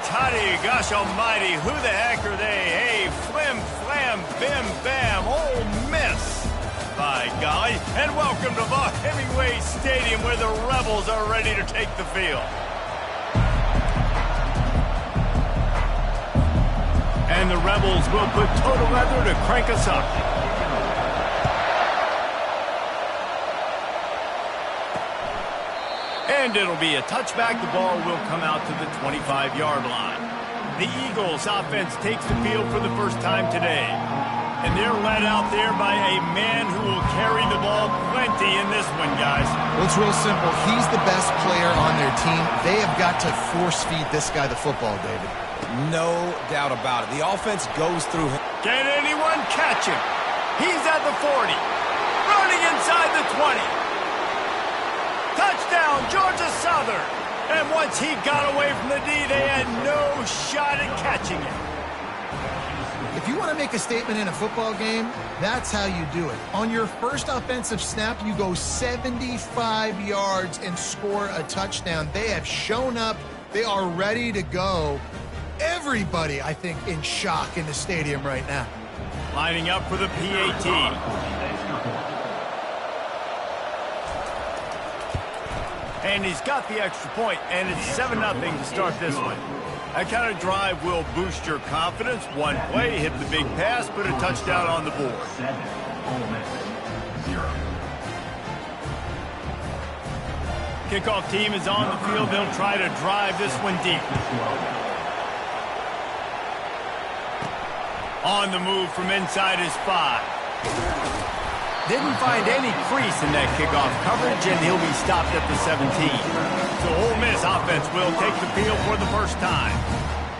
Tutty, gosh almighty, who the heck are they? Hey, flim, flam, bim, bam, Ole Miss. By golly, and welcome to Buck Hemingway Stadium where the Rebels are ready to take the field. And the Rebels will put total leather to crank us up. And it'll be a touchback. The ball will come out to the 25-yard line. The Eagles offense takes the field for the first time today. And they're led out there by a man who will carry the ball plenty in this one, guys. Well, it's real simple. He's the best player on their team. They have got to force-feed this guy the football, David. No doubt about it. The offense goes through him. Can anyone catch him? He's at the 40. Running inside the 20. Touchdown, Georgia Southern. And once he got away from the D, they had no shot at catching him. If you want to make a statement in a football game, that's how you do it. On your first offensive snap, you go 75 yards and score a touchdown. They have shown up. They are ready to go. Everybody, I think, in shock in the stadium right now. Lining up for the PAT. And he's got the extra point, and it's 7-0 to start this one. That kind of drive will boost your confidence. One play, hit the big pass, put a touchdown on the board. 7, Ole Miss, 0. Kickoff team is on the field. They'll try to drive this one deep. On the move from inside his 5. Didn't find any crease in that kickoff coverage, and he'll be stopped at the 17. So Ole Miss offense will take the field for the first time.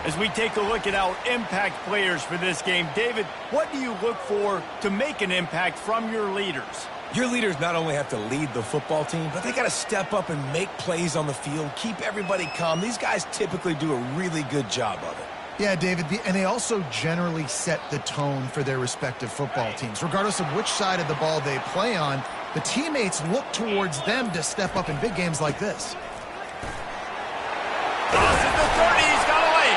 As we take a look at our impact players for this game, David, what do you look for to make an impact from your leaders? Your leaders not only have to lead the football team, but they got to step up and make plays on the field, keep everybody calm. These guys typically do a really good job of it. Yeah, David, and they also generally set the tone for their respective football teams. Regardless of which side of the ball they play on, the teammates look towards them to step up in big games like this. Crosses the 30, he's got away.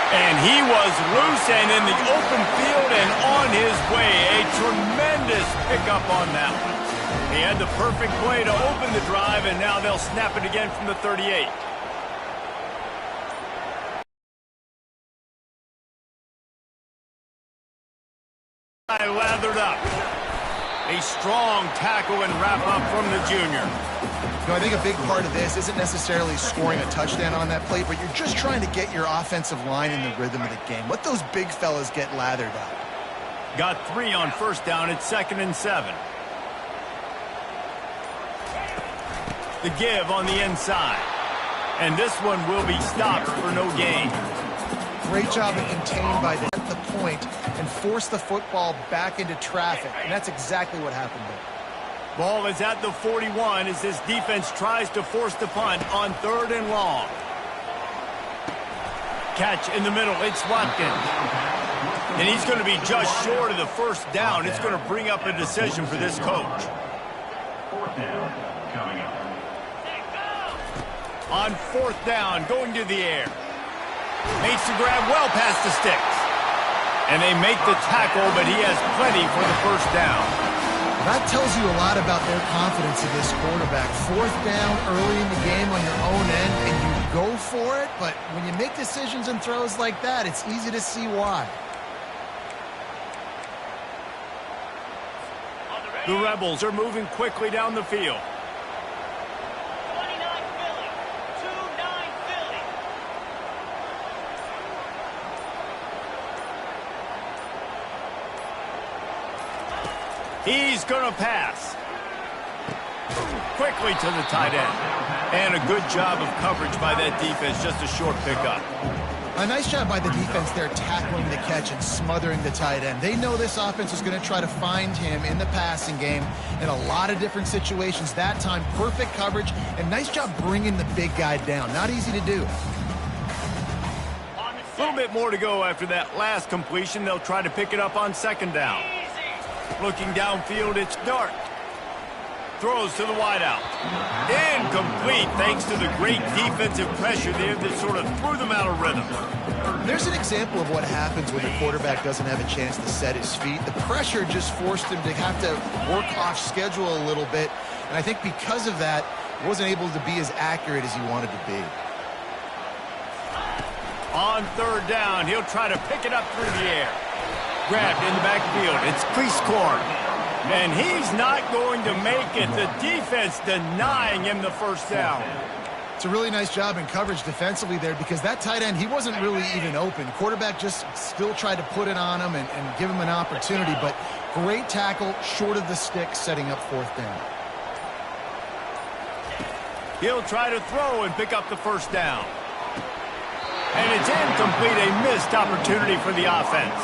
And he was loose and in the open field and on his way. A tremendous pickup on that one. He had the perfect play to open the drive, and now they'll snap it again from the 38. Lathered up. A strong tackle and wrap up from the junior. I think a big part of this isn't necessarily scoring a touchdown on that play, but you're just trying to get your offensive line in the rhythm of the game. Let those big fellas get lathered up. Got 3 on first down. It's 2nd and 7. The give on the inside. And this one will be stopped for no gain. Great job of contained by the point and force the football back into traffic. And that's exactly what happened there. Ball is at the 41 as this defense tries to force the punt on 3rd and long. Catch in the middle. It's Watkins. And he's going to be just short of the first down. It's going to bring up a decision for this coach. 4th down coming up. On 4th down, going to the air. Makes the grab well past the sticks. And they make the tackle, but he has plenty for the first down. That tells you a lot about their confidence in this quarterback. 4th down early in the game on your own end, and you go for it, but when you make decisions and throws like that, it's easy to see why. The Rebels are moving quickly down the field. He's going to pass. Quickly to the tight end. And a good job of coverage by that defense. Just a short pickup. A nice job by the defense there tackling the catch and smothering the tight end. They know this offense is going to try to find him in the passing game in a lot of different situations. That time, perfect coverage and nice job bringing the big guy down. Not easy to do. A little bit more to go after that last completion. They'll try to pick it up on 2nd down. Looking downfield, it's Dark. throws to the wideout. Incomplete thanks to the great defensive pressure there that sort of threw them out of rhythm. There's an example of what happens when the quarterback doesn't have a chance to set his feet. The pressure just forced him to have to work off schedule a little bit. And I think because of that, he wasn't able to be as accurate as he wanted to be. On third down, he'll try to pick it up through the air. Grabbed in the backfield. It's crease corn. And he's not going to make it. The defense denying him the first down. It's a really nice job in coverage defensively there because that tight end, he wasn't really even open. Quarterback just still tried to put it on him and give him an opportunity, but great tackle short of the stick setting up fourth down. He'll try to throw and pick up the first down. And it's incomplete, a missed opportunity for the offense.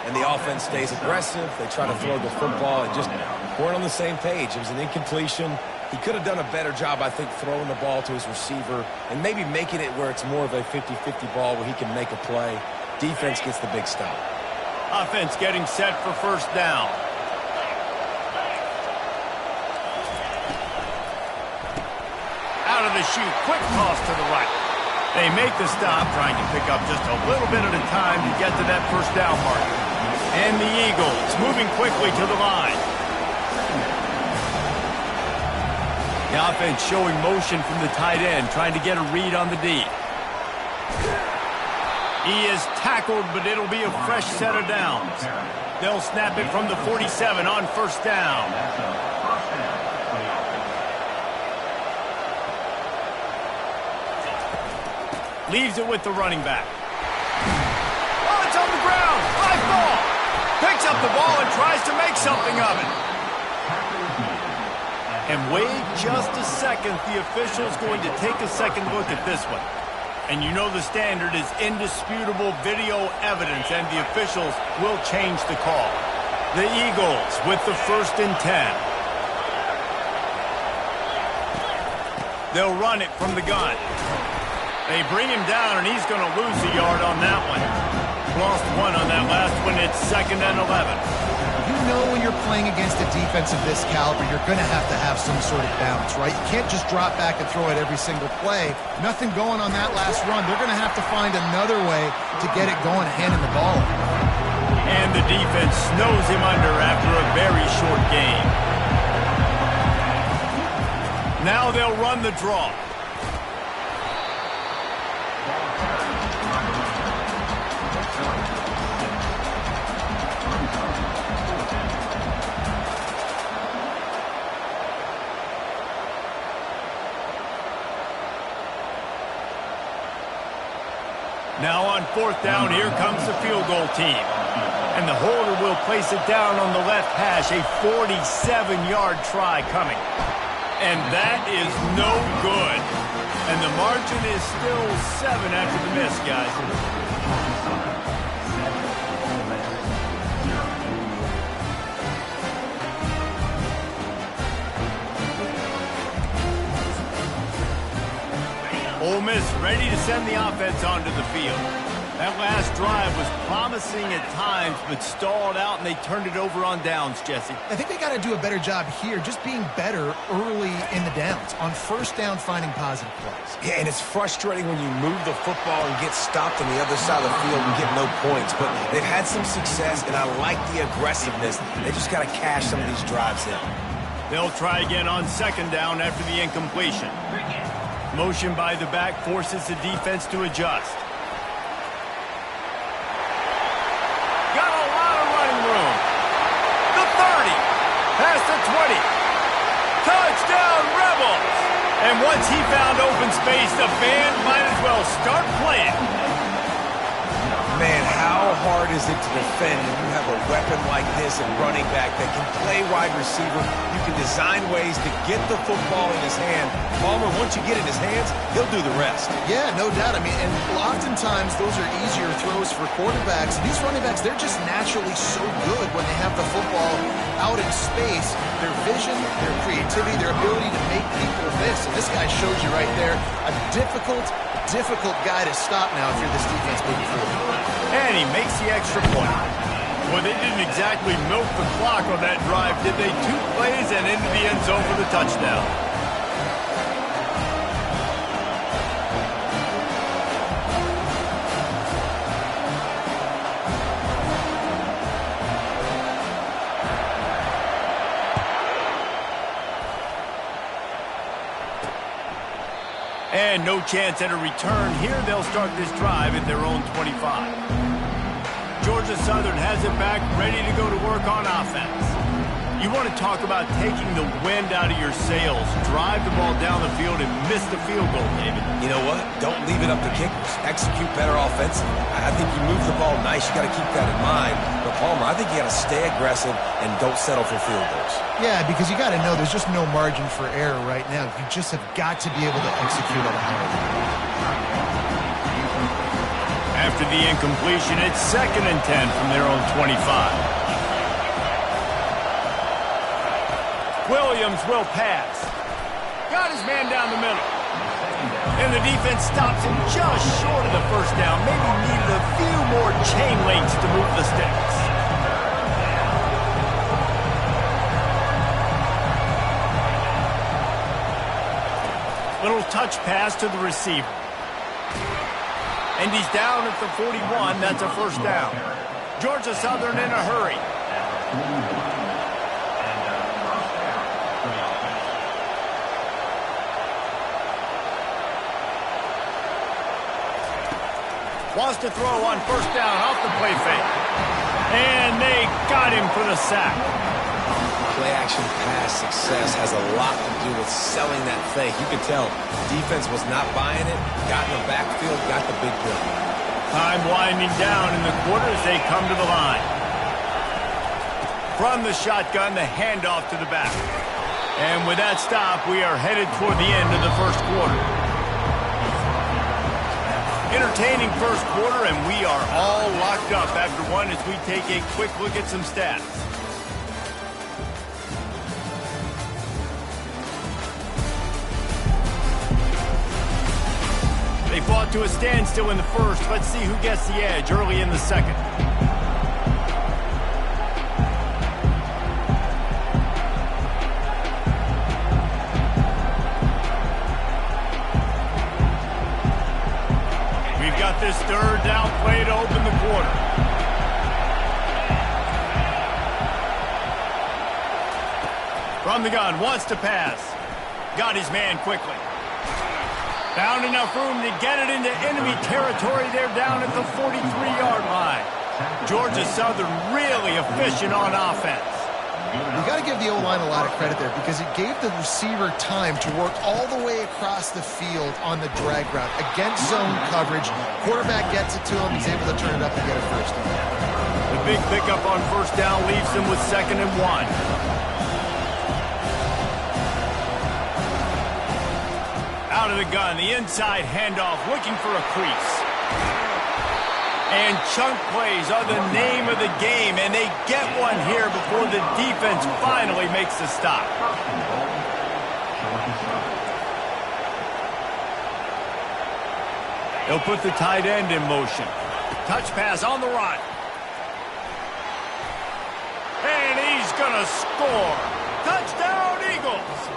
And the offense stays aggressive. They try to throw the football and just weren't on the same page. It was an incompletion. He could have done a better job, I think, throwing the ball to his receiver and maybe making it where it's more of a 50-50 ball where he can make a play. Defense gets the big stop. Offense getting set for first down. Out of the chute, quick toss to the right. They make the stop, trying to pick up just a little bit at a time to get to that first down mark. And the Eagles moving quickly to the line. The offense showing motion from the tight end, trying to get a read on the D. He is tackled, but it'll be a fresh set of downs. They'll snap it from the 47 on first down. Leaves it with the running back. Oh, it's on the ground. High ball. Picks up the ball and tries to make something of it. And wait just a second. The official's going to take a second look at this one. And you know the standard is indisputable video evidence, and the officials will change the call. The Eagles with the 1st and 10. They'll run it from the gun. They bring him down, and he's going to lose a yard on that one. Lost one on that last one. It's 2nd and 11. You know when you're playing against a defense of this caliber, you're going to have some sort of bounce, right? You can't just drop back and throw it every single play. Nothing going on that last run. They're going to have to find another way to get it going, handing the ball. And the defense snows him under after a very short game. Now they'll run the draw. Now on 4th down, here comes the field goal team. And the holder will place it down on the left hash, a 47-yard try coming. And that is no good. And the margin is still 7 after the miss, guys. Ole Miss ready to send the offense onto the field. That last drive was promising at times, but stalled out, and they turned it over on downs, Jesse. I think they got to do a better job here, just being better early in the downs. On first down, finding positive plays. Yeah, and it's frustrating when you move the football and get stopped on the other side of the field and get no points. But they've had some success, and I like the aggressiveness. They just got to cash some of these drives in. They'll try again on 2nd down after the incompletion. Motion by the back forces the defense to adjust. Got a lot of running room. The 30. Past the 20. Touchdown, Rebels! And once he found open space, the band might as well start playing. Man, how hard is it to defend when you have a weapon like this at running back that can play wide receiver? You can design ways to get the football in his hand. Palmer, once you get it in his hands, he'll do the rest. Yeah, no doubt. I mean, and oftentimes those are easier throws for quarterbacks. These running backs, they're just naturally so good when they have the football out in space. Their vision, their creativity, their ability to make people miss. And this guy shows you right there a difficult guy to stop now if you're this defense moving forward. And he makes the extra point. Well, they didn't exactly milk the clock on that drive, did they? 2 plays and into the end zone for the touchdown. And no chance at a return here. They'll start this drive at their own 25. Georgia Southern has it back, ready to go to work on offense. You want to talk about taking the wind out of your sails. Drive the ball down the field and miss the field goal, David. You know what? Don't leave it up to kickers. Execute better offensively. I think you move the ball nice. You got to keep that in mind. But Palmer, I think you got to stay aggressive and don't settle for field goals. Yeah, because you got to know there's just no margin for error right now. You just have got to be able to execute at a high level. After the incompletion, it's 2nd and 10 from their own 25. Williams will pass. Got his man down the middle. And the defense stops him just short of the first down. Maybe needed a few more chain links to move the sticks. Little touch pass to the receiver. And he's down at the 41. That's a first down. Georgia Southern in a hurry. Wants to throw on first down off the play fake. And they got him for the sack. Play-action pass success has a lot to do with selling that fake. You can tell defense was not buying it, got in the backfield, got the big play. Time winding down in the quarter as they come to the line. From the shotgun, the handoff to the back. And with that stop, we are headed toward the end of the first quarter. Entertaining first quarter, and we are all locked up after one as we take a quick look at some stats. They fought to a standstill in the first. Let's see who gets the edge early in the second. We've got this 3rd down play to open the quarter. From the gun, wants to pass. Got his man quickly. Found enough room to get it into enemy territory. They're down at the 43-yard line. Georgia Southern really efficient on offense. You got to give the O-line a lot of credit there because it gave the receiver time to work all the way across the field on the drag route against zone coverage. Quarterback gets it to him. He's able to turn it up and get a first down. The big pickup on first down leaves them with 2nd and 1. Out of the gun, the inside handoff, looking for a crease. And chunk plays are the name of the game, and they get one here before the defense finally makes the stop. They'll put the tight end in motion. Touch pass on the run. And he's going to score. Touchdown, Eagles.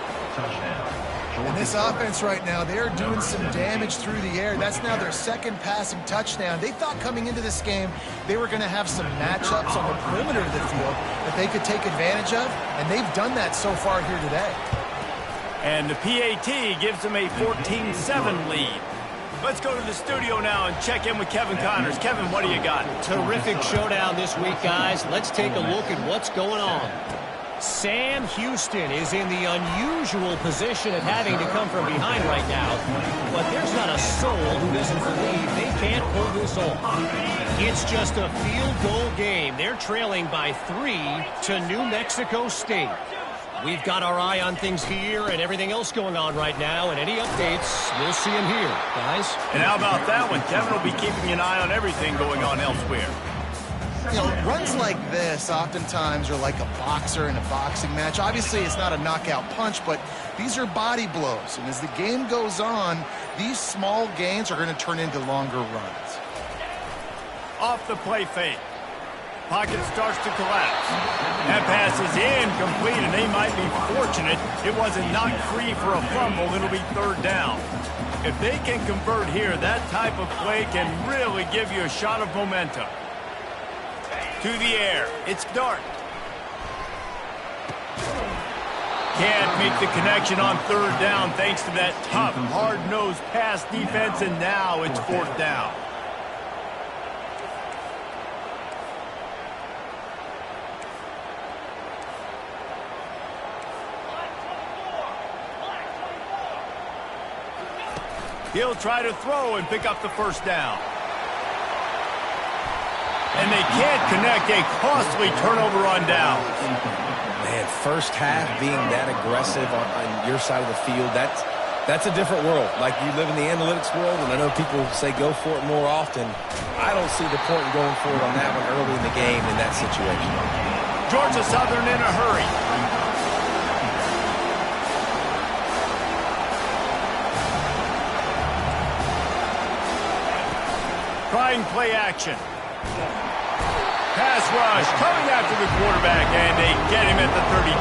And this offense right now, they're doing some damage through the air. That's now their 2nd passing touchdown. They thought coming into this game they were going to have some matchups on the perimeter of the field that they could take advantage of, and they've done that so far here today. And the PAT gives them a 14-7 lead. Let's go to the studio now and check in with Kevin Connors. Kevin, what do you got? Terrific showdown this week, guys. Let's take a look at what's going on. Sam Houston is in the unusual position of having to come from behind right now, but there's not a soul who doesn't believe they can't pull this off. It's just a field goal game. They're trailing by 3 to New Mexico State. We've got our eye on things here and everything else going on right now, and any updates, we'll see them here, guys. And how about that one? Kevin will be keeping an eye on everything going on elsewhere. You know, runs like this oftentimes are like a boxer in a boxing match. Obviously, it's not a knockout punch, but these are body blows. And as the game goes on, these small gains are going to turn into longer runs. Off the play fake. pocket starts to collapse. That pass is incomplete, and they might be fortunate it wasn't knocked free for a fumble. It'll be third down. If they can convert here, that type of play can really give you a shot of momentum. To the air. It's Dart. Can't make the connection on third down thanks to that tough, hard-nosed pass defense, and now it's fourth down. He'll try to throw and pick up the first down. And they can't connect, a costly turnover on downs. Man, first half being that aggressive on your side of the field, that's a different world. Like, you live in the analytics world, and I know people say go for it more often. I don't see the point in going for it on that one early in the game in that situation. Georgia Southern in a hurry. Trying play action. Pass rush coming after the quarterback, and they get him at the 32.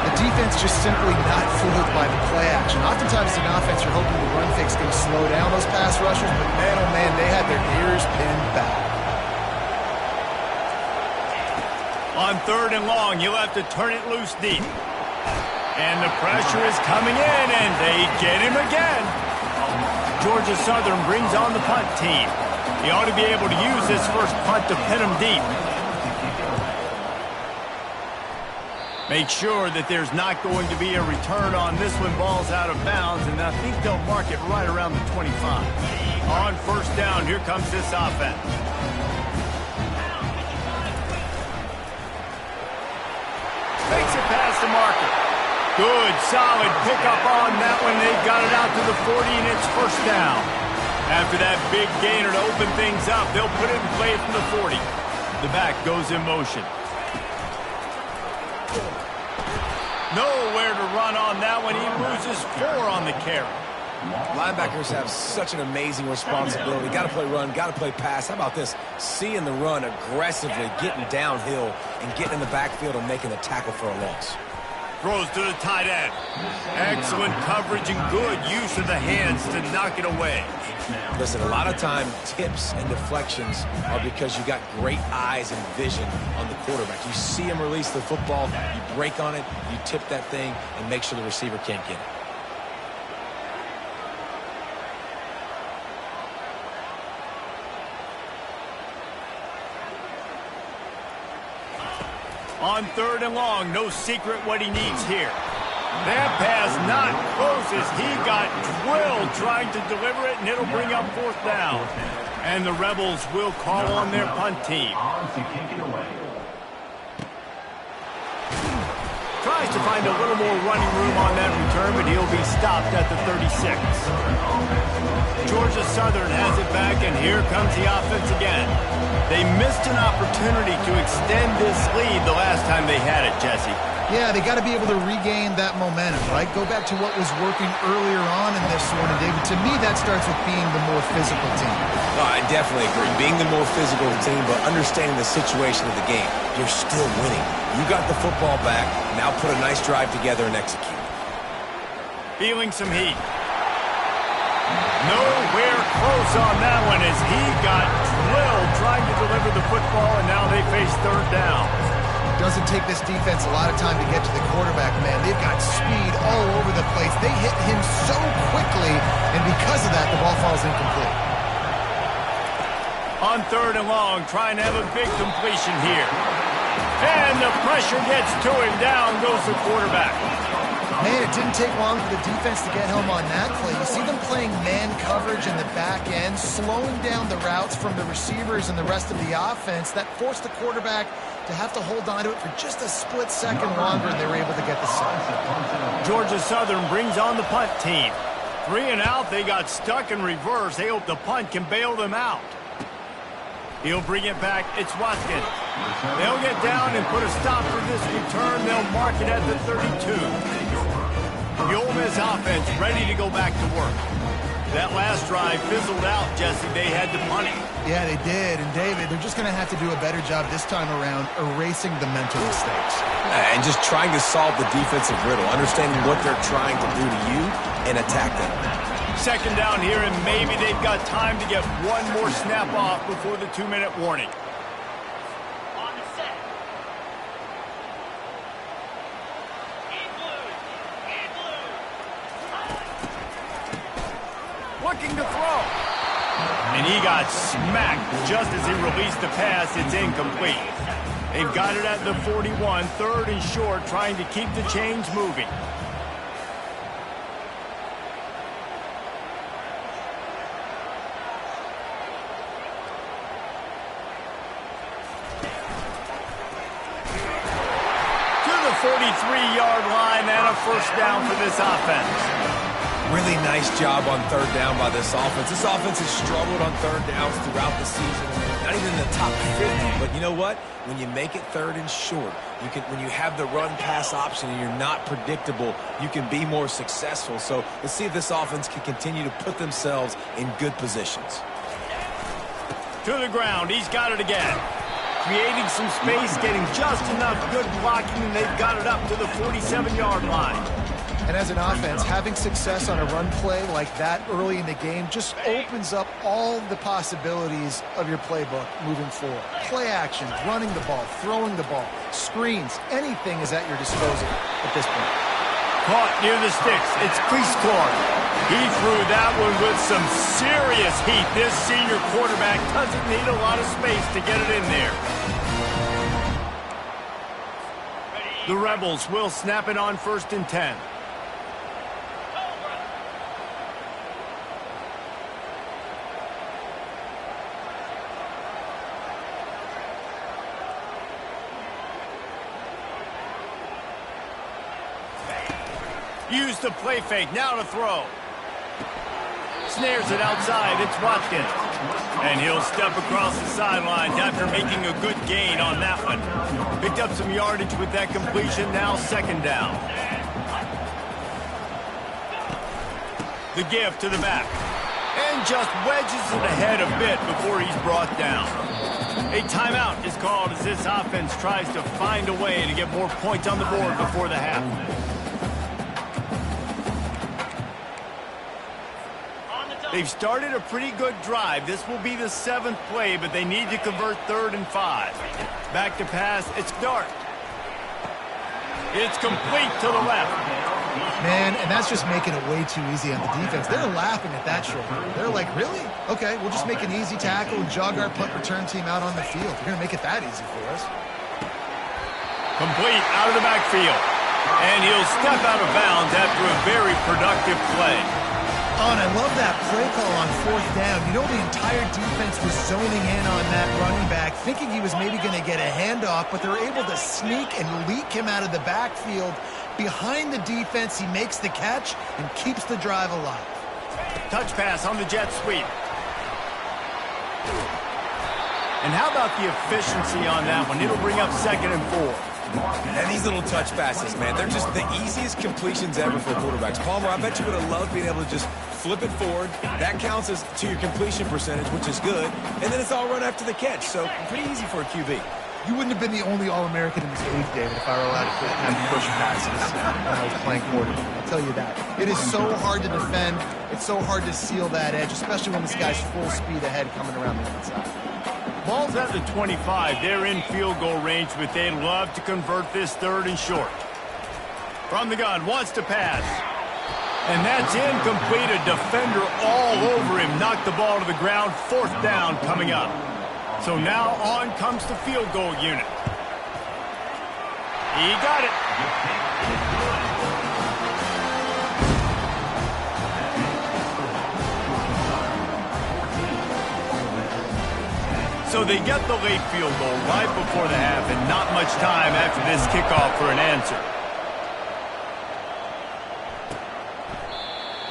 The defense just simply not fooled by the play action. Oftentimes as an offense, you're hoping the run fake's going to slow down those pass rushers, but man, oh man, they had their ears pinned back. On third and long, you'll have to turn it loose deep. And the pressure is coming in, and they get him again. Georgia Southern brings on the punt team. He ought to be able to use this first punt to pin him deep. Make sure that there's not going to be a return on this when ball's out of bounds, and I think they'll mark it right around the 25. On first down, here comes this offense. Takes it past the marker. Good, solid pickup on that one. They've got it out to the 40, and it's first down. After that big gainer to open things up, they'll put it in play from the 40. The back goes in motion. Nowhere to run on that one. He loses 4 on the carry. Linebackers have such an amazing responsibility. Got to play run, got to play pass. How about this? Seeing the run aggressively, getting downhill, and getting in the backfield and making the tackle for a loss. Throws to the tight end. Excellent coverage and good use of the hands to knock it away. Listen, a lot of time, tips and deflections are because you got great eyes and vision on the quarterback. You see him release the football, you break on it, you tip that thing, and make sure the receiver can't get it. On third and long, no secret what he needs here. That pass not close as he got drilled trying to deliver it, and it'll bring up fourth down. And the Rebels will call on their punt team. Tries to find a little more running room on that return, but he'll be stopped at the 36. Georgia Southern has it back, and here comes the offense again. They missed an opportunity to extend this lead the last time they had it, Jesse. Yeah, they got to be able to regain that momentum, right? Go back to what was working earlier on in this one, and David, to me, that starts with being the more physical team. No, I definitely agree. Being the more physical team, but understanding the situation of the game. You're still winning. You got the football back. Now put a nice drive together and execute. Feeling some heat. Nowhere close on that one as he got drilled trying to deliver the football, and now they face third down. Doesn't take this defense a lot of time to get to the quarterback, man. They've got speed all over the place. They hit him so quickly, and because of that, the ball falls incomplete. On third and long, trying to have a big completion here. And the pressure gets to him. Down goes the quarterback. Man, it didn't take long for the defense to get home on that play. You see them playing man coverage in the back end, slowing down the routes from the receivers and the rest of the offense. That forced the quarterback to have to hold on to it for just a split second longer, and they were able to get the sack. Georgia Southern brings on the punt team. 3 and out, they got stuck in reverse. They hope the punt can bail them out. He'll bring it back. It's Watkins. They'll get down and put a stop for this return. They'll mark it at the 32. The Ole Miss offense ready to go back to work. That last drive fizzled out, Jesse. They had to punt it. Yeah, they did. And, David, they're just going to have to do a better job this time around erasing the mental mistakes. And just trying to solve the defensive riddle, understanding what they're trying to do to you and attack them. Second down here, and maybe they've got time to get one more snap off before the 2-minute warning. Looking to throw. And he got smacked just as he released the pass. It's incomplete. They've got it at the 41, 3rd and short, trying to keep the chains moving. To the 43-yard line and a first down for this offense. Really nice job on 3rd down by this offense. This offense has struggled on 3rd downs throughout the season. Not even in the top 50, but you know what? When you make it 3rd and short, when you have the run-pass option and you're not predictable, you can be more successful. So let's see if this offense can continue to put themselves in good positions. To the ground, he's got it again. Creating some space, getting just enough good blocking, and they've got it up to the 47-yard line. And as an offense, having success on a run play like that early in the game just opens up all the possibilities of your playbook moving forward. Play action, running the ball, throwing the ball, screens, anything is at your disposal at this point. Caught near the sticks. It's Cleescorn. He threw that one with some serious heat. This senior quarterback doesn't need a lot of space to get it in there. The Rebels will snap it on 1st and 10. Use the play fake, now to throw. Snares it outside, it's Watkins. And he'll step across the sidelines after making a good gain on that one. Picked up some yardage with that completion, now 2nd down. The give to the back. And just wedges it ahead a bit before he's brought down. A timeout is called as this offense tries to find a way to get more points on the board before the half. They've started a pretty good drive. This will be the 7th play, but they need to convert 3rd and 5. Back to pass, it's Dart. It's complete to the left. Man, and that's just making it way too easy on the defense. They're laughing at that short. They're like, really? Okay, we'll just make an easy tackle and jog our punt return team out on the field. You're going to make it that easy for us. Complete out of the backfield. And he'll step out of bounds after a very productive play. Oh, and I love that play call on 4th down. You know, the entire defense was zoning in on that running back, thinking he was maybe going to get a handoff, but they're able to sneak and leak him out of the backfield. Behind the defense, he makes the catch and keeps the drive alive. Touch pass on the jet sweep. And how about the efficiency on that one? It'll bring up 2nd and 4. And these little touch passes, man, they're just the easiest completions ever for quarterbacks. Palmer, I bet you would have loved being able to just flip it forward. That counts as to your completion percentage, which is good. And then it's all run after the catch, so pretty easy for a QB. You wouldn't have been the only All-American in this league, David, if I were allowed to have push passes when I was playing quarterback. I'll tell you that. It is so hard to defend. It's so hard to seal that edge, especially when this guy's full speed ahead coming around the inside. Ball's at the 25. They're in field goal range, but they'd love to convert this 3rd and short. From the gun, wants to pass. And that's incomplete. A defender all over him. Knocked the ball to the ground. 4th down coming up. So now on comes the field goal unit. He got it. So they get the late field goal right before the half, and not much time after this kickoff for an answer.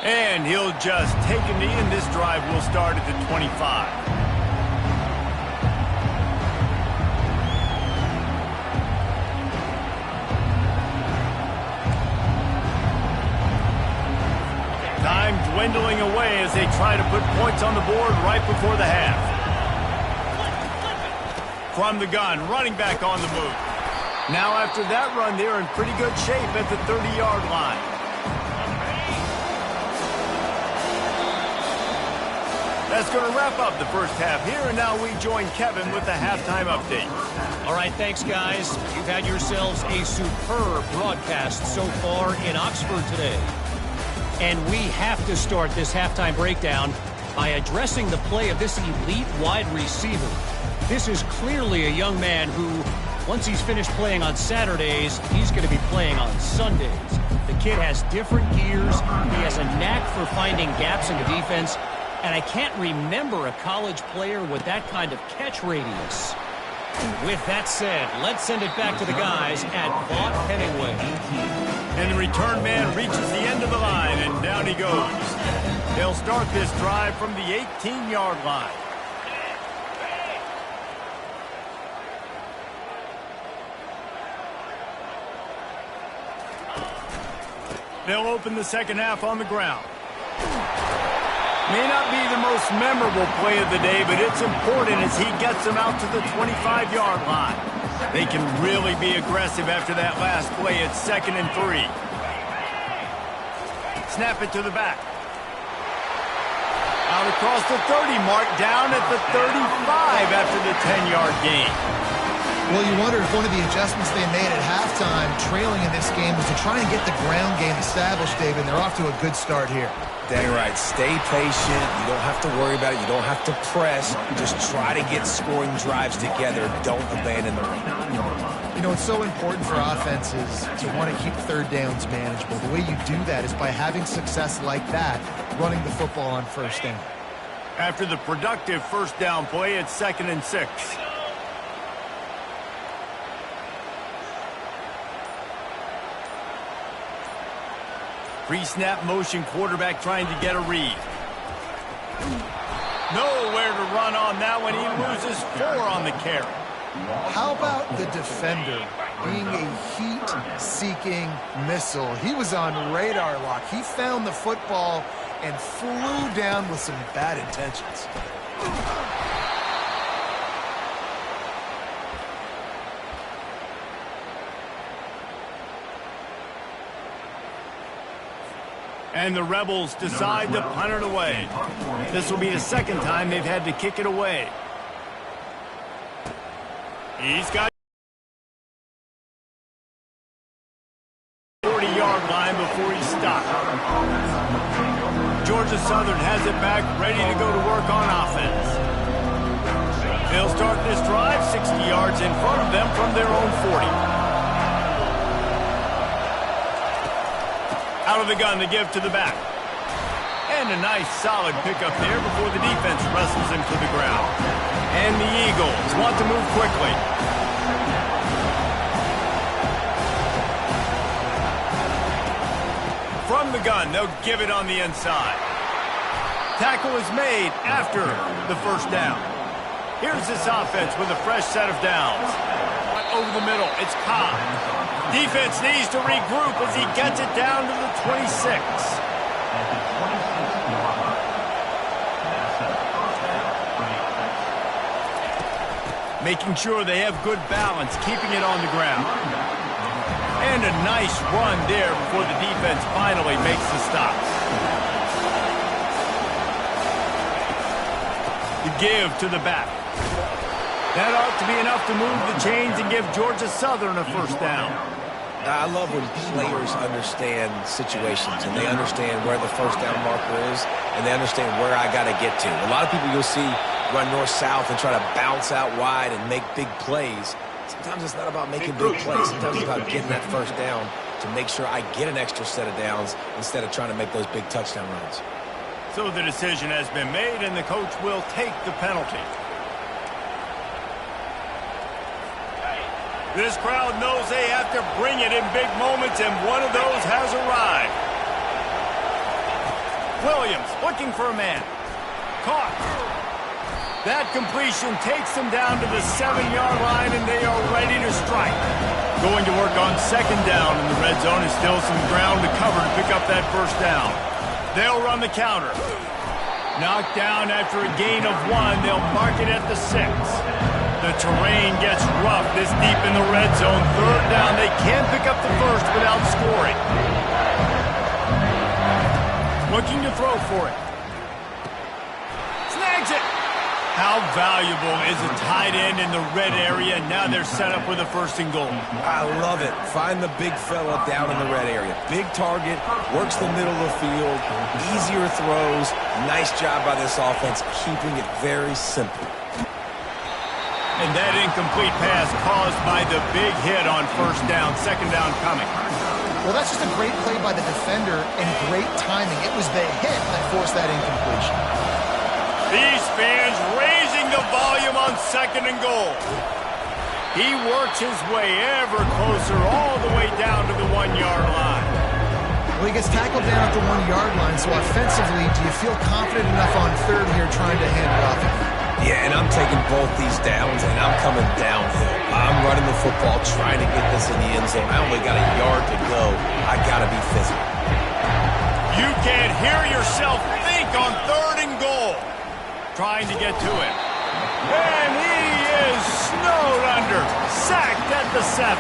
And he'll just take a knee, and this drive will start at the 25. Time dwindling away as they try to put points on the board right before the half. From the gun, running back on the move. Now after that run, they're in pretty good shape at the 30-yard line. That's going to wrap up the first half here, and now we join Kevin with the halftime update. All right, thanks, guys. You've had yourselves a superb broadcast so far in Oxford today. And we have to start this halftime breakdown by addressing the play of this elite wide receiver. This is clearly a young man who, once he's finished playing on Saturdays, he's going to be playing on Sundays. The kid has different gears. He has a knack for finding gaps in the defense. And I can't remember a college player with that kind of catch radius. With that said, let's send it back to the guys at Vaught Hemingway. And the return man reaches the end of the line, and down he goes. They'll start this drive from the 18-yard line. They'll open the second half on the ground. May not be the most memorable play of the day, but it's important as he gets them out to the 25-yard line. They can really be aggressive after that last play. It's 2nd and 3. Snap it to the back. Out across the 30 mark, down at the 35 after the 10-yard gain. Well, you wonder if one of the adjustments they made at halftime, trailing in this game, was to try and get the ground game established, David, and they're off to a good start here. Dang right. Stay patient. You don't have to worry about it. You don't have to press. Just try to get scoring drives together. Don't abandon the run. You know, it's so important for offenses to want to keep third downs manageable. The way you do that is by having success like that, running the football on first down. After the productive first down play, it's 2nd and 6. Pre-snap motion, quarterback trying to get a read. Nowhere to run on that one. He loses 4 on the carry. How about the defender being a heat-seeking missile? He was on radar lock. He found the football and flew down with some bad intentions. And the Rebels decide to punt it away. This will be the second time they've had to kick it away. He's got 40-yard line before he's stopped. Georgia Southern has it back, ready to go to work on offense. They'll start this drive 60 yards in front of them from their own 40. Out of the gun to give to the back. And a nice solid pickup there before the defense wrestles him to the ground. And the Eagles want to move quickly. From the gun, they'll give it on the inside. Tackle is made after the first down. Here's this offense with a fresh set of downs. Over the middle, it's Cobb. Defense needs to regroup as he gets it down to the 26. Making sure they have good balance, keeping it on the ground. And a nice run there before the defense finally makes the stop. The give to the back. That ought to be enough to move the chains and give Georgia Southern a first down. I love when players understand situations and they understand where the first down marker is and they understand where I got to get to. A lot of people you'll see run north-south and try to bounce out wide and make big plays. Sometimes it's not about making big plays. Sometimes it's about getting that first down to make sure I get an extra set of downs instead of trying to make those big touchdown runs. So the decision has been made and the coach will take the penalty. This crowd knows they have to bring it in big moments, and one of those has arrived. Williams looking for a man. Caught. That completion takes them down to the 7-yard line, and they are ready to strike. Going to work on second down in the red zone is still some ground to cover to pick up that first down. They'll run the counter. Knocked down after a gain of 1. They'll mark it at the 6. The terrain gets rough this deep in the red zone. Third down. They can pick up the first without scoring. Looking to throw for it. Snags it. How valuable is a tight end in the red area? Now they're set up with a 1st and goal. I love it. Find the big fella down in the red area. Big target, works the middle of the field, easier throws. Nice job by this offense, keeping it very simple. And that incomplete pass caused by the big hit on 1st down. 2nd down coming. Well, that's just a great play by the defender and great timing. It was the hit that forced that incompletion. These fans raising the volume on 2nd and goal. He works his way ever closer all the way down to the 1-yard line. Well, he gets tackled down at the 1-yard line, so offensively, do you feel confident enough on 3rd here trying to hand it off? Yeah, and I'm taking both these downs, and I'm coming downhill. I'm running the football, trying to get this in the end zone. I only got a yard to go. I got to be physical. You can't hear yourself think on 3rd and goal. Trying to get to him. And he is snowed under. Sacked at the 7.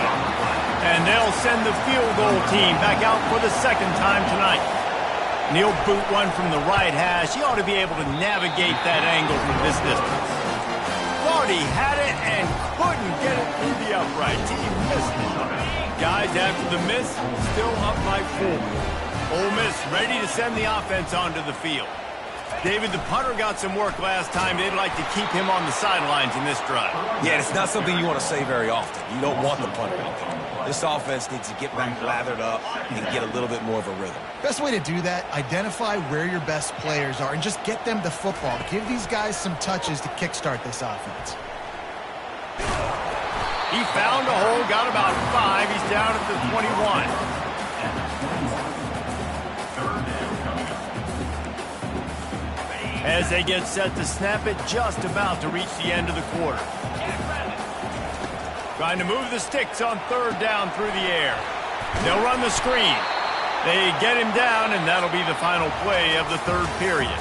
And they'll send the field goal team back out for the 2nd time tonight. And he'll boot one from the right hash. He ought to be able to navigate that angle from this distance. Thought he had it and couldn't get it through the uprights. He missed it. Guys, after the miss, still up by 4. Ole Miss ready to send the offense onto the field. David, the punter got some work last time. They'd like to keep him on the sidelines in this drive. Yeah, it's not something you want to say very often. You don't want the punter out there. This offense needs to get back lathered up and get a little bit more of a rhythm. Best way to do that, identify where your best players are and just get them the football. Give these guys some touches to kickstart this offense. He found a hole, got about 5. He's down at the 21. As they get set to snap it, just about to reach the end of the quarter. Trying to move the sticks on 3rd down through the air. They'll run the screen. They get him down, and that'll be the final play of the 3rd period.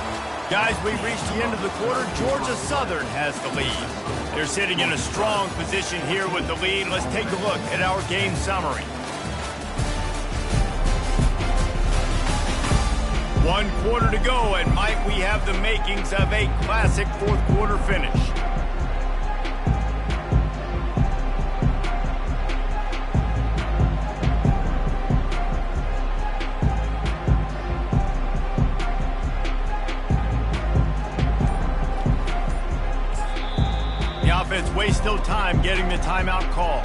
Guys, we've reached the end of the quarter. Georgia Southern has the lead. They're sitting in a strong position here with the lead. Let's take a look at our game summary. 1 quarter to go, and might we have the makings of a classic 4th quarter finish. The offense wastes no time getting the timeout call.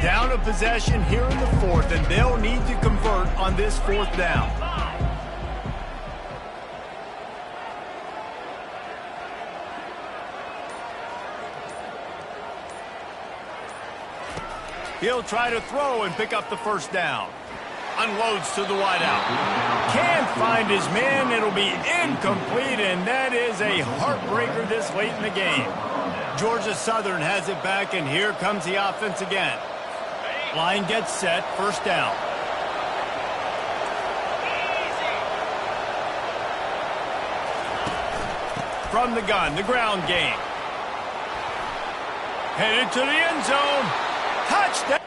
Down a possession here in the 4th, and they'll need to convert on this 4th down. He'll try to throw and pick up the 1st down. Unloads to the wideout. Can't find his man. It'll be incomplete, and that is a heartbreaker this late in the game. Georgia Southern has it back, and here comes the offense again. Line gets set, 1st down. From the gun, the ground game. Headed to the end zone. Touchdown!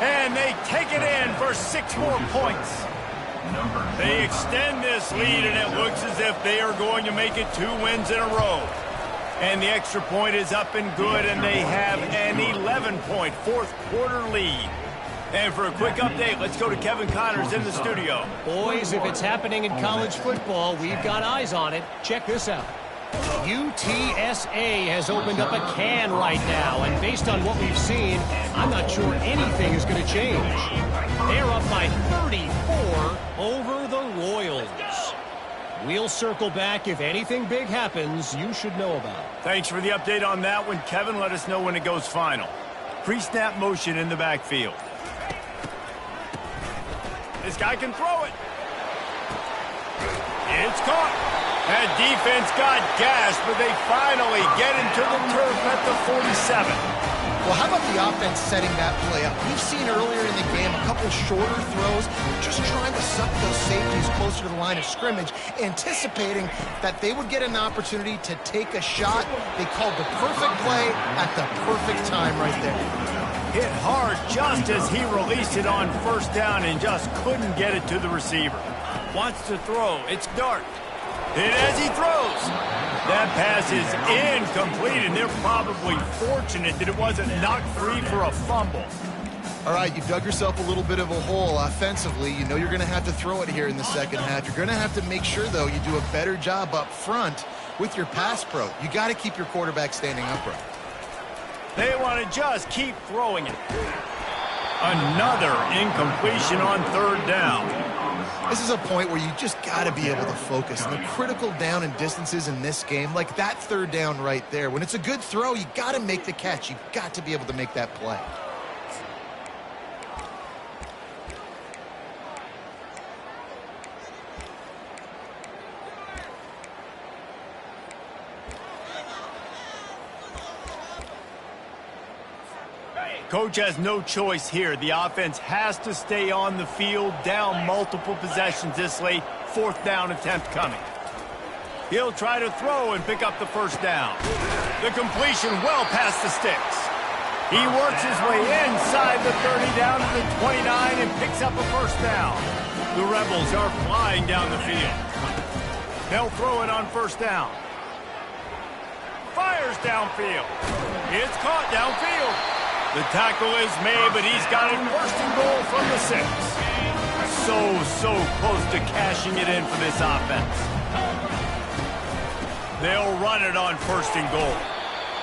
And they take it in for 6 more points. They extend this lead, and it looks as if they are going to make it 2 wins in a row. And the extra point is up and good, and they have an 11-point 4th quarter lead. And for a quick update, let's go to Kevin Connors in the studio. Boys, if it's happening in college football, we've got eyes on it. Check this out. UTSA has opened up a can right now, and based on what we've seen, I'm not sure anything is going to change. They're up by 34 over the Royals. We'll circle back. If anything big happens, you should know about it. Thanks for the update on that one, Kevin. Let us know when it goes final. Pre-snap motion in the backfield. This guy can throw it. It's caught. That defense got gashed, but they finally get into the turf at the 47. Well, how about the offense setting that play up? We've seen earlier in the game a couple shorter throws, just trying to suck those safeties closer to the line of scrimmage, anticipating that they would get an opportunity to take a shot. They called the perfect play at the perfect time right there. Hit hard just as he released it on first down and just couldn't get it to the receiver. Wants to throw. It's Dart. Hit as he throws. That pass is incomplete, and they're probably fortunate that it wasn't knocked free for a fumble. All right, you dug yourself a little bit of a hole offensively. You know you're going to have to throw it here in the second half. You're going to have to make sure, though, you do a better job up front with your pass pro. You got to keep your quarterback standing upright. They want to just keep throwing it. Another incompletion on third down. This is a point where you just got to be able to focus. And the critical down and distances in this game, like that third down right there, when it's a good throw, you got to make the catch. You've got to be able to make that play. Coach has no choice here. The offense has to stay on the field, down multiple possessions this late. Fourth down attempt coming. He'll try to throw and pick up the first down. The completion well past the sticks. He works his way inside the 30 down to the 29 and picks up a first down. The Rebels are flying down the field. They'll throw it on first down. Fires downfield. It's caught downfield. The tackle is made, but he's got it first and goal from the 6. So close to cashing it in for this offense. They'll run it on first and goal.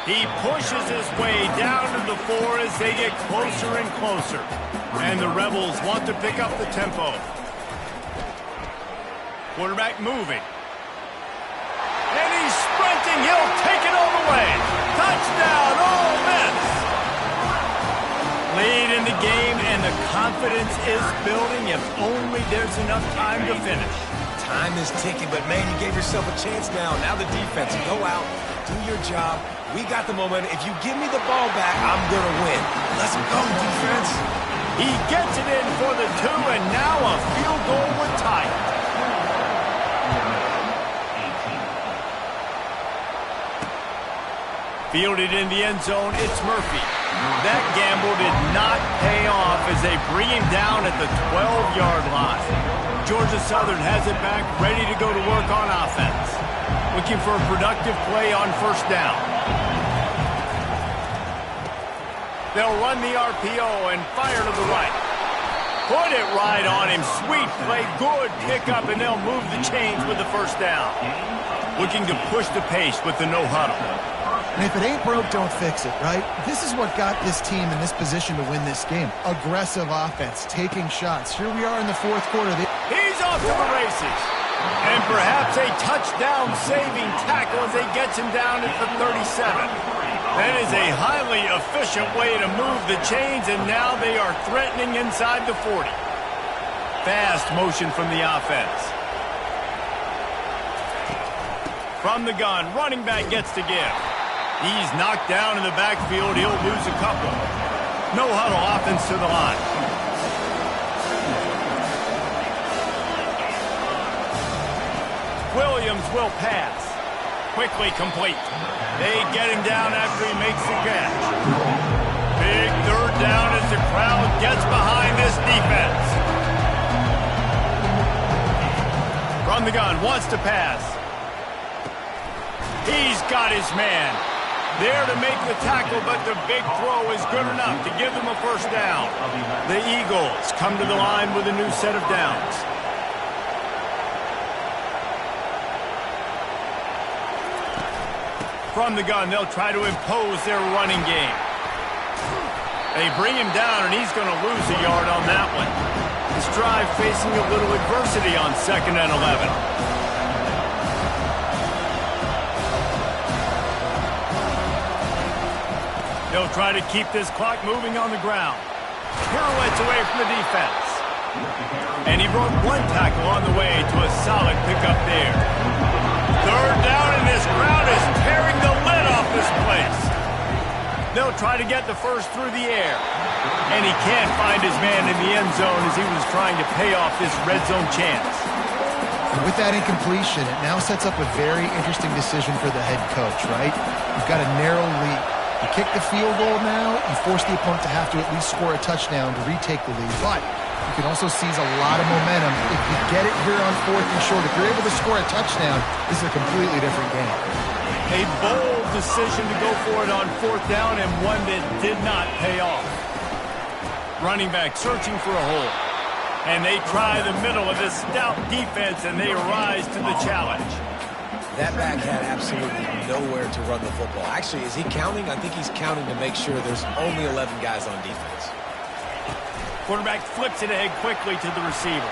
He pushes his way down to the 4 as they get closer and closer. And the Rebels want to pick up the tempo. Quarterback moving. And he's sprinting. He'll take it all the way. Touchdown, Ole Miss. Lead in the game, and the confidence is building if only there's enough time to finish. Time is ticking, but, man, you gave yourself a chance now. Now the defense, go out, do your job. We got the momentum. If you give me the ball back, I'm going to win. Let's go, defense. He gets it in for the 2, and now a field goal would tie it. Fielded in the end zone, it's Murphy. That gamble did not pay off as they bring him down at the 12-yard line. Georgia Southern has it back, ready to go to work on offense. Looking for a productive play on first down. They'll run the RPO and fire to the right. Put it right on him. Sweet play, good pickup, and they'll move the chains with the first down. Looking to push the pace with the no huddle. And if it ain't broke, don't fix it, right? This is what got this team in this position to win this game. Aggressive offense, taking shots. Here we are in the fourth quarter. He's off to the races. And perhaps a touchdown-saving tackle as they gets him down at the 37. That is a highly efficient way to move the chains, and now they are threatening inside the 40. Fast motion from the offense. From the gun, running back gets to give. He's knocked down in the backfield. He'll lose a couple. No huddle offense to the line. Williams will pass. Quickly complete. They get him down after he makes the catch. Big third down as the crowd gets behind this defense. From the gun, wants to pass. He's got his man. There to make the tackle, but the big throw is good enough to give them a first down. The Eagles come to the line with a new set of downs. From the gun, they'll try to impose their running game. They bring him down, and he's going to lose a yard on that one. This drive facing a little adversity on 2nd and 11. They'll try to keep this clock moving on the ground. Pirouettes away from the defense. And he broke one tackle on the way to a solid pickup there. Third down, and this crowd is tearing the lid off this place. They'll try to get the first through the air. And he can't find his man in the end zone as he was trying to pay off this red zone chance. With that incompletion, it now sets up a very interesting decision for the head coach, right? You've got a narrow lead. You kick the field goal now, you force the opponent to have to at least score a touchdown to retake the lead. But you can also seize a lot of momentum. If you get it here on 4th and short, if you're able to score a touchdown, this is a completely different game. A bold decision to go for it on 4th down, and one that did not pay off. Running back searching for a hole. And they try the middle of this stout defense, and they rise to the challenge. That back had absolutely nowhere to run the football. Actually, is he counting? I think he's counting to make sure there's only 11 guys on defense. Quarterback flips it ahead quickly to the receiver.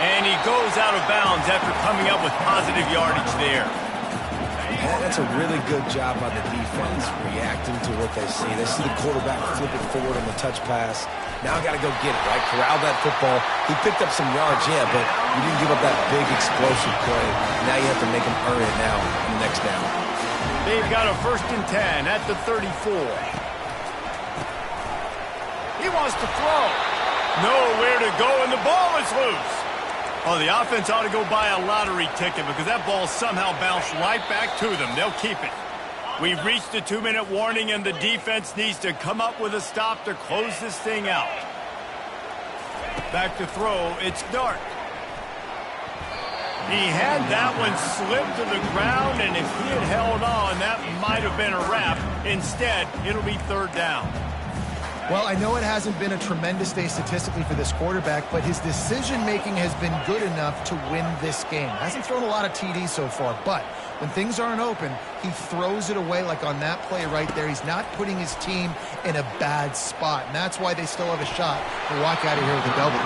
And he goes out of bounds after coming up with positive yardage there. And that's a really good job by the defense, reacting to what they see. They see the quarterback flip it forward on the touch pass. Now got to go get it, right? Corral that football. He picked up some yards, yeah, but you didn't give up that big explosive play. Now you have to make him earn it now on the next down. They've got a 1st and 10 at the 34. He wants to throw. Nowhere to go, and the ball is loose. Oh, the offense ought to go buy a lottery ticket because that ball somehow bounced right back to them. They'll keep it. We've reached the 2-minute warning, and the defense needs to come up with a stop to close this thing out. Back to throw. It's Dart. He had that one slip to the ground, and if he had held on, that might have been a wrap. Instead, it'll be 3rd down. Well, I know it hasn't been a tremendous day statistically for this quarterback, but his decision-making has been good enough to win this game. Hasn't thrown a lot of TDs so far, but when things aren't open, he throws it away like on that play right there. He's not putting his team in a bad spot, and that's why they still have a shot to walk out of here with a W.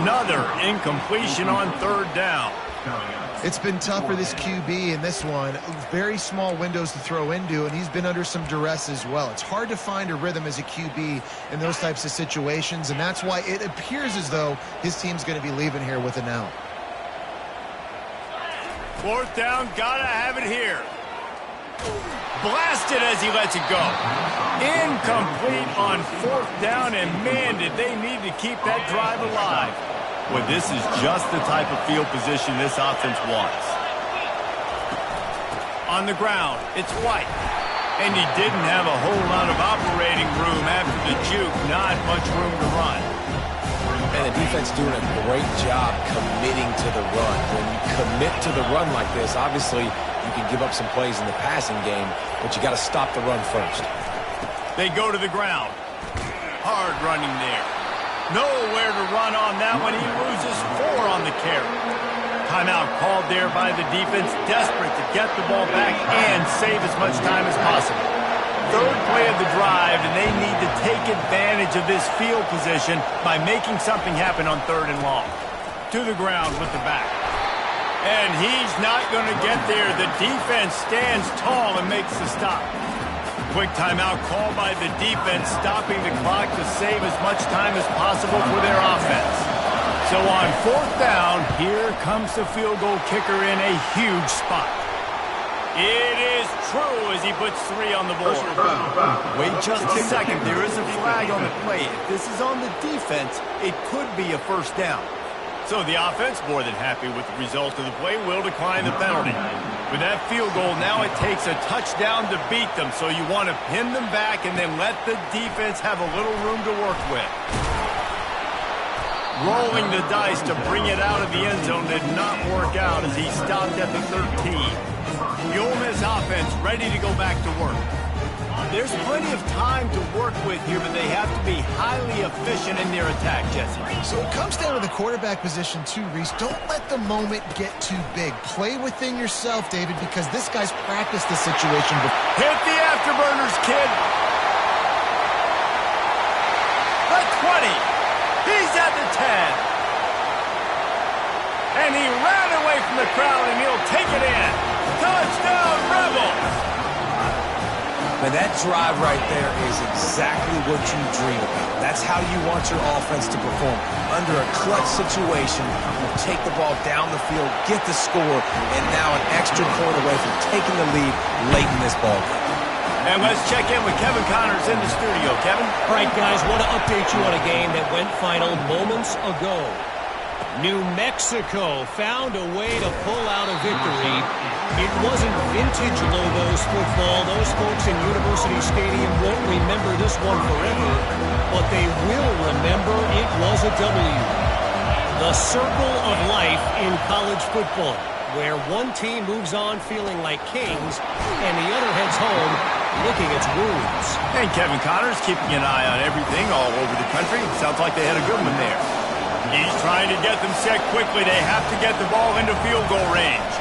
Another incompletion on 3rd down. It's been tough for this QB in this one. Very small windows to throw into, and he's been under some duress as well. It's hard to find a rhythm as a QB in those types of situations, and that's why it appears as though his team's going to be leaving here with an out. 4th down, gotta have it here. Blasted as he lets it go. Incomplete on 4th down, and man, did they need to keep that drive alive. Well, this is just the type of field position this offense wants. On the ground, it's White. And he didn't have a whole lot of operating room after the juke. Not much room to run. And the defense doing a great job committing to the run. When you commit to the run like this, obviously you can give up some plays in the passing game, but you got to stop the run first. They go to the ground. Hard running there. Nowhere to run on that one. He loses 4 on the carry. Timeout called there by the defense, desperate to get the ball back and save as much time as possible. 3rd play of the drive, and they need to take advantage of this field position by making something happen on 3rd and long. To the ground with the back. And he's not going to get there. The defense stands tall and makes the stop. Quick timeout called by the defense, stopping the clock to save as much time as possible for their offense. So on 4th down, here comes the field goal kicker in a huge spot. It is true as he puts 3 on the board. Wait just a second. There is a flag on the play. If this is on the defense, it could be a 1st down. So the offense, more than happy with the result of the play, will decline the penalty. With that field goal, now it takes a touchdown to beat them, so you want to pin them back and then let the defense have a little room to work with. Rolling the dice to bring it out of the end zone did not work out as he stopped at the 13. The Ole Miss offense ready to go back to work. There's plenty of time to work with here, but they have to be highly efficient in their attack, Jesse. So it comes down to the quarterback position too, Reese. Don't let the moment get too big. Play within yourself, David, because this guy's practiced this situation before. Hit the afterburners, kid. The 20. He's at the 10. And he ran away from the crowd, and he'll take it in. Touchdown, Rebels. Man, that drive right there is exactly what you dream about. That's how you want your offense to perform. Under a clutch situation, you take the ball down the field, get the score, and now an extra point away from taking the lead late in this ball game. And let's check in with Kevin Connors in the studio. Kevin? All right, guys, want to update you on a game that went final moments ago. New Mexico found a way to pull out a victory. It wasn't vintage Lobos football. Those folks in University Stadium won't remember this one forever, but they will remember it was a W. The circle of life in college football, where one team moves on feeling like kings and the other heads home licking its wounds. And Kevin Connors keeping an eye on everything all over the country. Sounds like they had a good one there. He's trying to get them set quickly. They have to get the ball into field goal range.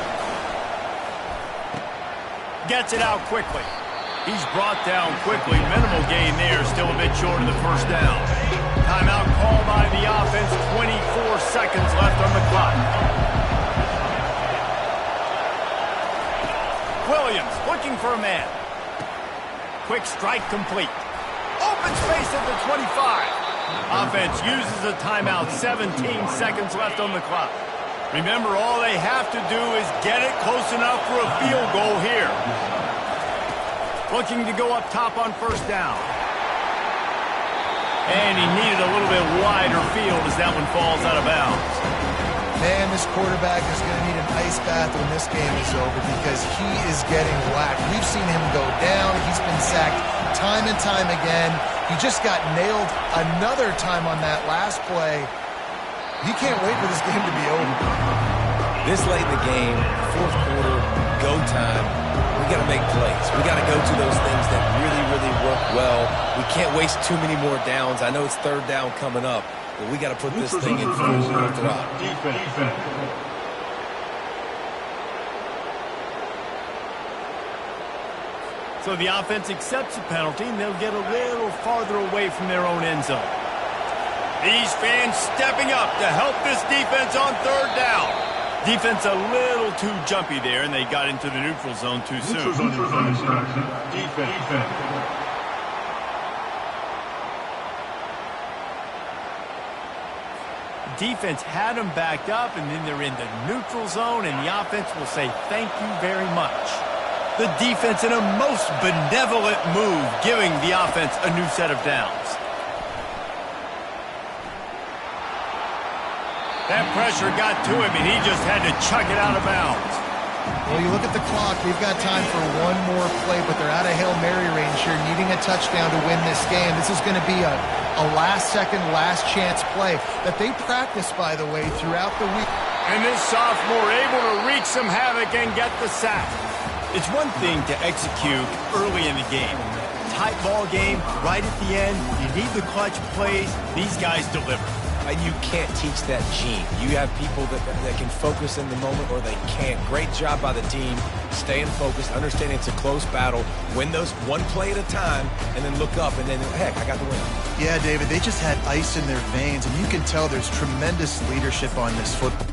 Gets it out quickly. He's brought down quickly. Minimal gain there. Still a bit short of the first down. Timeout called by the offense. 24 seconds left on the clock. Williams looking for a man. Quick strike complete. Open space at the 25. Offense uses a timeout. 17 seconds left on the clock. Remember, all they have to do is get it close enough for a field goal here. Looking to go up top on first down. And he needed a little bit wider field as that one falls out of bounds. Man, this quarterback is going to need an ice bath when this game is over because he is getting whacked. We've seen him go down. He's been sacked time and time again. He just got nailed another time on that last play. He can't wait for this game to be over. This late in the game, fourth quarter, go time, we got to make plays. We got to go to those things that really, really work well. We can't waste too many more downs. I know it's third down coming up, but we got to put this thing in full throttle. So the offense accepts the penalty, and they'll get a little farther away from their own end zone. These fans stepping up to help this defense on third down. Defense a little too jumpy there, and they got into the neutral zone too soon. Defense had them backed up, and then they're in the neutral zone, and the offense will say thank you very much. The defense in a most benevolent move, giving the offense a new set of downs. That pressure got to him, and he just had to chuck it out of bounds. Well, you look at the clock. We've got time for one more play, but they're out of Hail Mary range here, needing a touchdown to win this game. This is going to be a last-second, last-chance play that they practice, by the way, throughout the week. And this sophomore able to wreak some havoc and get the sack. It's one thing to execute early in the game. Tight ball game, right at the end. You need the clutch plays. These guys deliver. And you can't teach that gene. You have people that can focus in the moment or they can't. Great job by the team, staying focused, understanding it's a close battle, win those one play at a time, and then look up and then, heck, I got the win. Yeah, David, they just had ice in their veins, and you can tell there's tremendous leadership on this football.